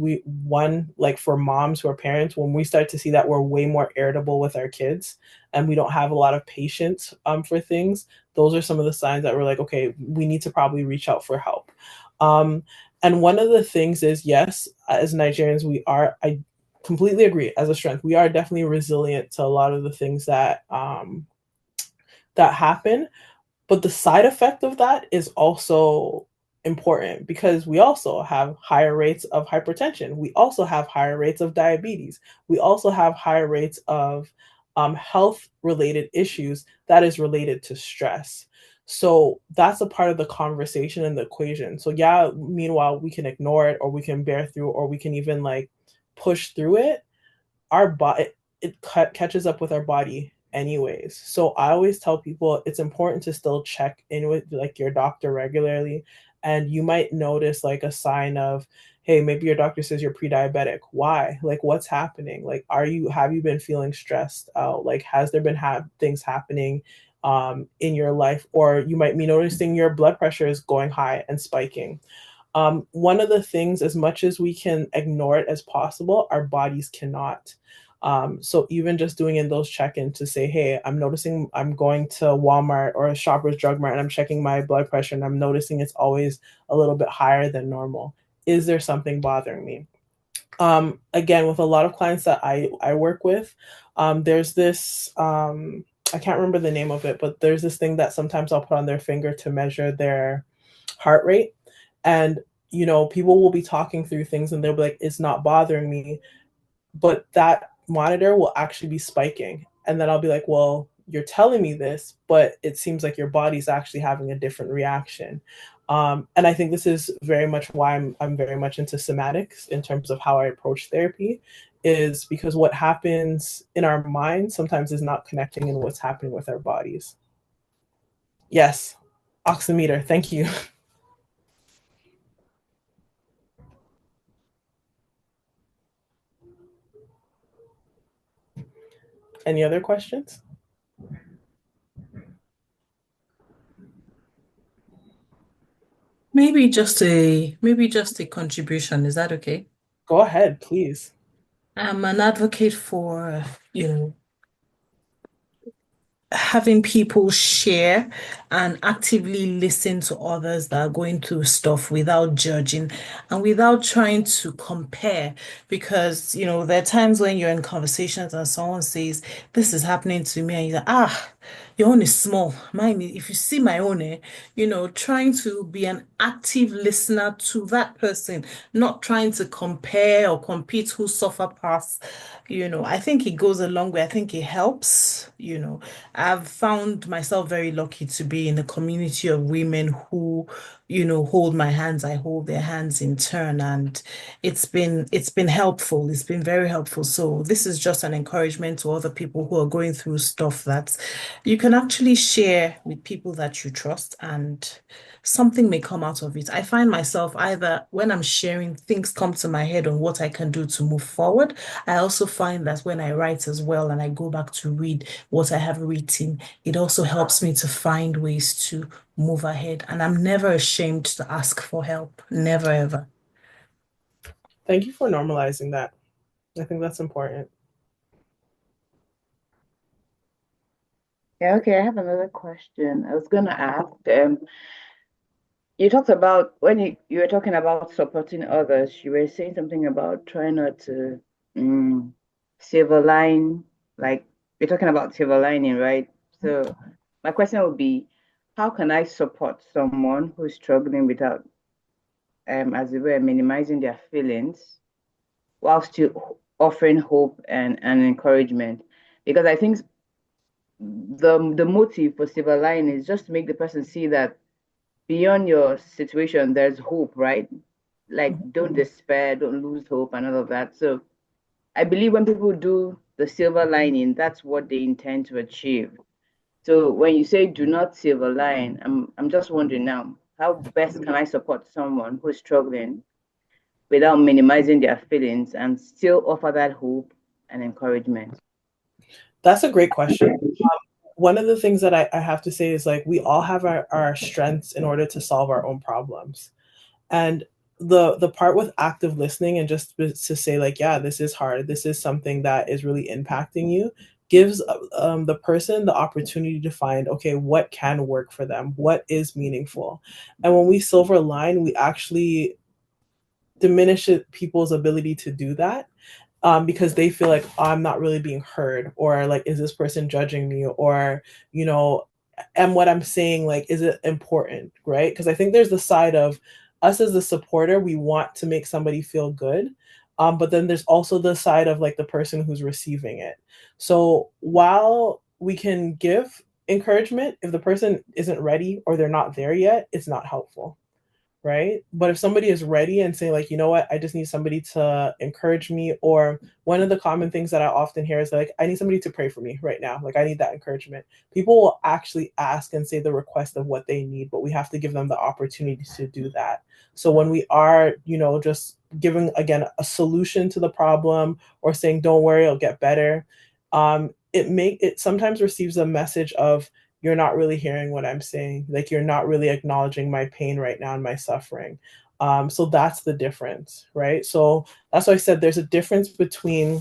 like for moms who are parents, when we start to see that we're way more irritable with our kids and we don't have a lot of patience for things, those are some of the signs that we're like, okay, we need to probably reach out for help. Um, and one of the things is, yes, as Nigerians, I completely agree, as a strength, we are definitely resilient to a lot of the things that happen. But the side effect of that is also important because we also have higher rates of hypertension. We also have higher rates of diabetes. We also have higher rates of health related issues that is related to stress. So that's a part of the conversation and the equation. So yeah, meanwhile, we can ignore it or we can bear through or we can even like push through it. Our body, catches up with our body anyways. So I always tell people it's important to still check in with like your doctor regularly, and you might notice like a sign of, hey, maybe your doctor says you're pre-diabetic. Why? Like what's happening? Like have you been feeling stressed out? Like has there been things happening in your life? Or you might be noticing your blood pressure is going high and spiking. One of the things, as much as we can ignore it as possible, our bodies cannot. So even just doing in those check-ins to say, hey, I'm noticing I'm going to Walmart or a Shoppers Drug Mart and I'm checking my blood pressure and I'm noticing it's always a little bit higher than normal. Is there something bothering me? Again, with a lot of clients that I work with, there's this, I can't remember the name of it, but there's this thing that sometimes I'll put on their finger to measure their heart rate. And, people will be talking through things and they'll be like, it's not bothering me, but that monitor will actually be spiking. And then I'll be like, well, you're telling me this, but it seems like your body's actually having a different reaction. And I think this is very much why I'm very much into somatics in terms of how I approach therapy, is because what happens in our mind sometimes is not connecting in what's happening with our bodies. Yes, oximeter. Thank you. Any other questions? Maybe just a contribution. Is that okay? Go ahead, please. I'm an advocate for, having people share and actively listen to others that are going through stuff without judging and without trying to compare. Because, there are times when you're in conversations and someone says, this is happening to me, and you're like, your own is small. Mine, if you see my own, trying to be an active listener to that person, not trying to compare or compete who suffer past. I think it goes a long way. I think it helps. I've found myself very lucky to be in a community of women who, hold my hands, I hold their hands in turn, and it's been helpful. It's been very helpful. So this is just an encouragement to other people who are going through stuff that you can actually share with people that you trust, and something may come out of it. I find myself either when I'm sharing, things come to my head on what I can do to move forward. I also find that when I write as well and I go back to read what I have written, it also helps me to find ways to move ahead. And I'm never ashamed to ask for help. Never, ever. Thank you for normalizing that. I think that's important. Yeah, okay, I have another question. I was gonna ask, you talked about when you were talking about supporting others, you were saying something about trying not to silver line, like we're talking about silver lining, right? So my question would be, how can I support someone who's struggling without, as it were, minimizing their feelings while still offering hope and encouragement? Because I think the motive for silver lining is just to make the person see that beyond your situation, there's hope, right? Like, don't despair, don't lose hope, and all of that. So, I believe when people do the silver lining, that's what they intend to achieve. So, when you say do not silver line, I'm just wondering now, how best can I support someone who's struggling without minimizing their feelings and still offer that hope and encouragement? That's a great question. One of the things that I have to say is like we all have our strengths in order to solve our own problems. And the part with active listening and just to say like, yeah, this is hard, this is something that is really impacting you, gives the person the opportunity to find, okay, what can work for them, what is meaningful. And when we silver line, we actually diminish people's ability to do that, because they feel like, oh, I'm not really being heard, or like, is this person judging me, or you know and what I'm saying, like, is it important, right? Because I think there's the side of us as a supporter, we want to make somebody feel good. But then there's also the side of like the person who's receiving it. So while we can give encouragement, if the person isn't ready or they're not there yet, it's not helpful, right? But if somebody is ready and say like, you know what, I just need somebody to encourage me, or one of the common things that I often hear is like, I need somebody to pray for me right now. Like I need that encouragement. People will actually ask and say the request of what they need, but we have to give them the opportunity to do that. So when we are, just giving again a solution to the problem or saying, don't worry, it'll get better, it sometimes receives a message of, you're not really hearing what I'm saying. Like you're not really acknowledging my pain right now and my suffering. So that's the difference, right? So that's why I said there's a difference between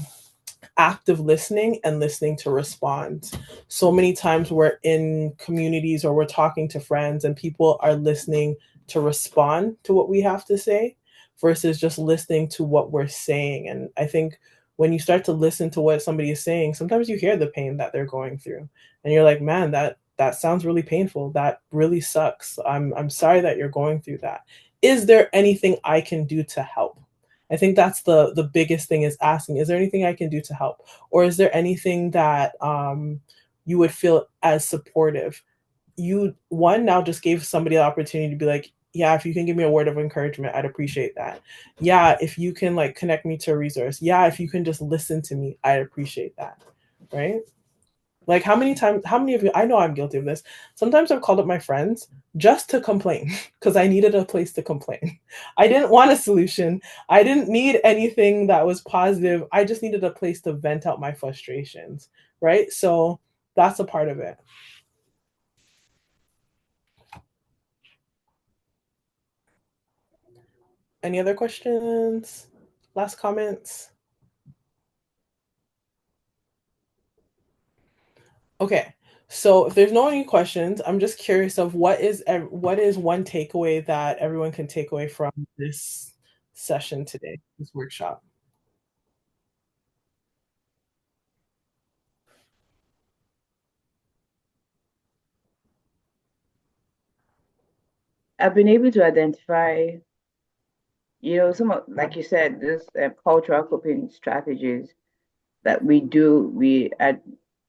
active listening and listening to respond. So many times we're in communities or we're talking to friends and people are listening to respond to what we have to say versus just listening to what we're saying. And I think when you start to listen to what somebody is saying, sometimes you hear the pain that they're going through and you're like, man, that sounds really painful. That really sucks. I'm sorry that you're going through that. Is there anything I can do to help? I think that's the biggest thing, is asking, is there anything I can do to help? Or is there anything that you would feel as supportive? You, one, now just gave somebody the opportunity to be like, yeah, if you can give me a word of encouragement, I'd appreciate that. Yeah, if you can like connect me to a resource. Yeah, if you can just listen to me, I'd appreciate that. Right? Like how many of you, I know I'm guilty of this. Sometimes I've called up my friends just to complain because I needed a place to complain. I didn't want a solution. I didn't need anything that was positive. I just needed a place to vent out my frustrations, right? So that's a part of it. Any other questions? Last comments? Okay. So if there's no any questions, I'm just curious of what is one takeaway that everyone can take away from this session today, this workshop? I've been able to identify, some of, like you said, this cultural coping strategies that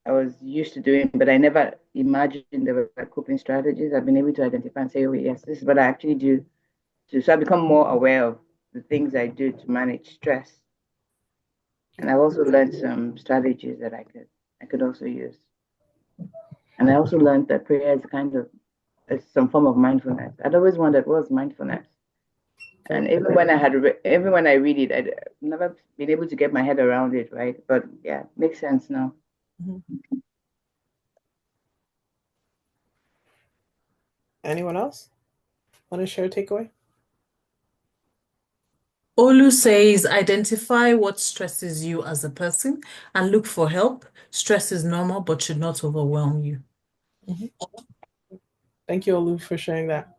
I was used to doing, but I never imagined they were coping strategies. I've been able to identify and say, oh yes, this is what I actually do so I become more aware of the things I do to manage stress. And I've also learned some strategies that I could also use. And I also learned that prayer is kind of some form of mindfulness. I'd always wondered what was mindfulness. And even when I read it, I'd never been able to get my head around it, right? But yeah, makes sense now. Mm-hmm. Anyone else want to share a takeaway? Olu says, identify what stresses you as a person and look for help. Stress is normal, but should not overwhelm you. Mm-hmm. Thank you, Olu, for sharing that.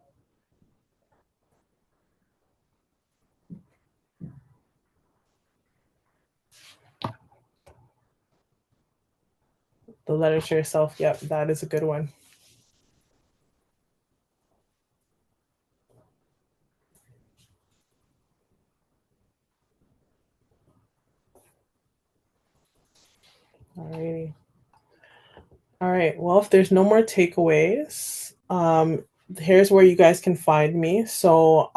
The letter to yourself. Yep, that is a good one. Alrighty. All right. Well, if there's no more takeaways, here's where you guys can find me. So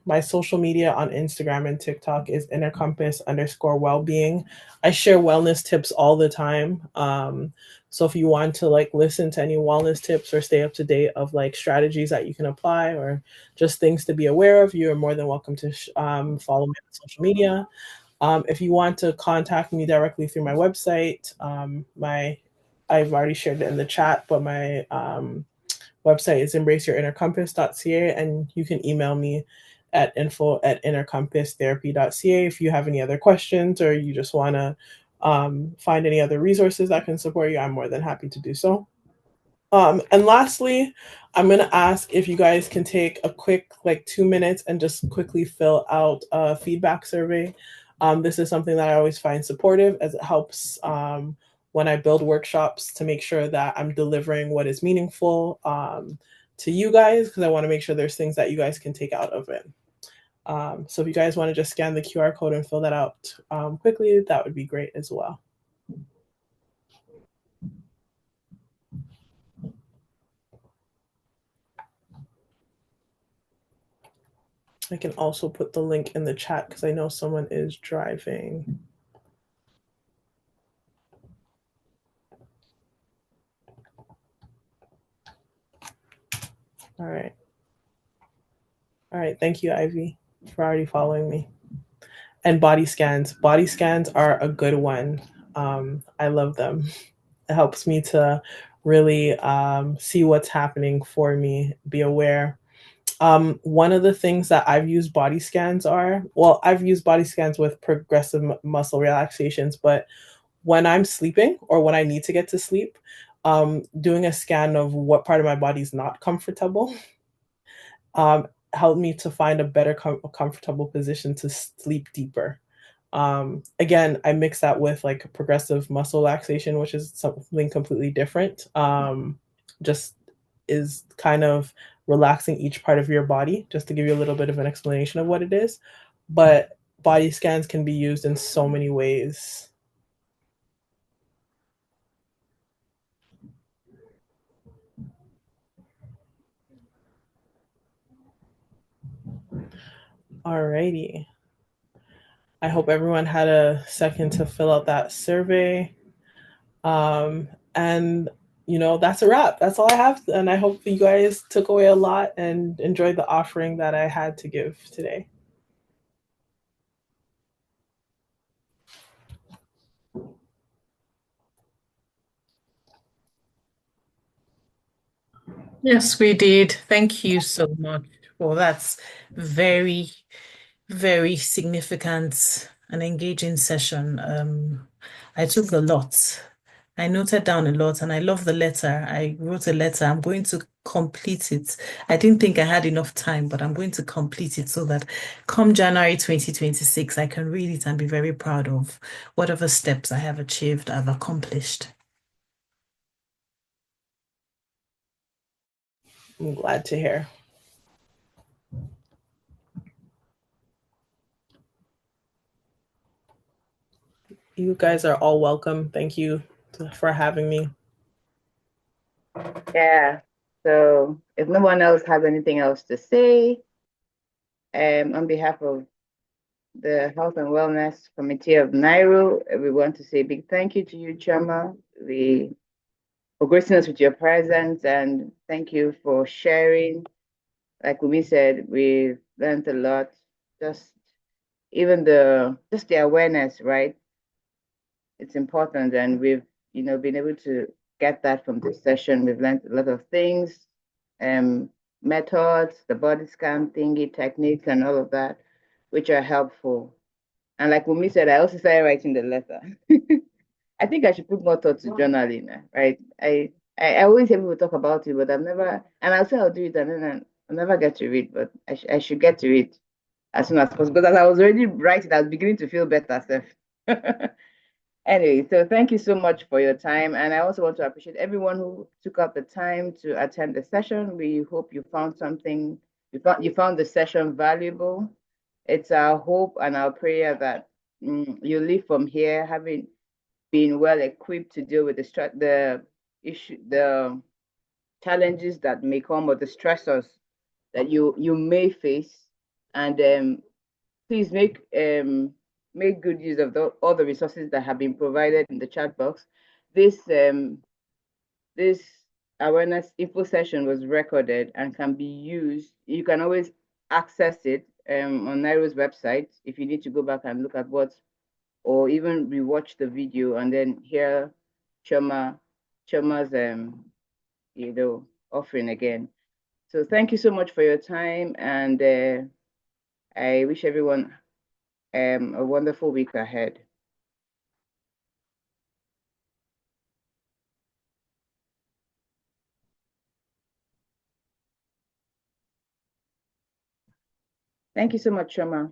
my social media on Instagram and TikTok is innercompass_wellbeing. I share wellness tips all the time. So if you want to like listen to any wellness tips or stay up to date of like strategies that you can apply or just things to be aware of, you are more than welcome to follow me on social media. If you want to contact me directly through my website, I've already shared it in the chat, but my website is embraceyourinnercompass.ca, and you can email me at info@innercompasstherapy.ca if you have any other questions or you just want to find any other resources that can support you. I'm more than happy to do so. And lastly, I'm going to ask if you guys can take a quick, like 2 minutes and just quickly fill out a feedback survey. This is something that I always find supportive as it helps when I build workshops to make sure that I'm delivering what is meaningful to you guys, because I want to make sure there's things that you guys can take out of it. So if you guys want to just scan the QR code and fill that out quickly, that would be great as well. I can also put the link in the chat because I know someone is driving. All right. All right. Thank you, Ivy, for already following me. And body scans. Body scans are a good one. I love them. It helps me to really see what's happening for me, be aware. One of the things that I've used body scans are, well, I've used body scans with progressive muscle relaxations, but when I'm sleeping or when I need to get to sleep, doing a scan of what part of my body is not comfortable helped me to find a better comfortable position to sleep deeper. Again, I mix that with like progressive muscle relaxation, which is something completely different. Just is kind of relaxing each part of your body, just to give you a little bit of an explanation of what it is. But body scans can be used in so many ways. Alrighty. I hope everyone had a second to fill out that survey. And that's a wrap. That's all I have. And I hope you guys took away a lot and enjoyed the offering that I had to give today. Yes, we did. Thank you so much for that very, very significant and engaging session. I took a lot. I noted down a lot and I love the letter. I wrote a letter. I'm going to complete it. I didn't think I had enough time, but I'm going to complete it so that come January 2026, I can read it and be very proud of whatever steps I have achieved, I've accomplished. I'm glad to hear. You guys are all welcome. Thank you for having me. Yeah. So if no one else has anything else to say, on behalf of the Health and Wellness Committee of NIROW, we want to say a big thank you to you, Chama, for gracing us with your presence, and thank you for sharing. Like Umi said, we've learned a lot. Just the awareness, right? It's important, and we've been able to get that from this session. We've learned a lot of things, methods, the body scan thingy, techniques, and all of that, which are helpful. And like Umi said, I also started writing the letter. I think I should put more thought to journaling, right? I always hear people talk about it, but I've never, and I'll say I'll do it, and then I'll never get to read, but I should get to it as soon as possible. Because as I was already writing, I was beginning to feel better, Steph. Anyway, so thank you so much for your time. And I also want to appreciate everyone who took out the time to attend the session. We hope you found something, you found the session valuable. It's our hope and our prayer that you leave from here having been well equipped to deal with the challenges that may come, or the stressors that you may face. And please make good use of all the resources that have been provided in the chat box. This awareness info session was recorded and can be used. You can always access it on NIROW's website if you need to go back and look at or even rewatch the video and then hear Chama's offering again. So thank you so much for your time, and I wish everyone a wonderful week ahead. Thank you so much, Chama.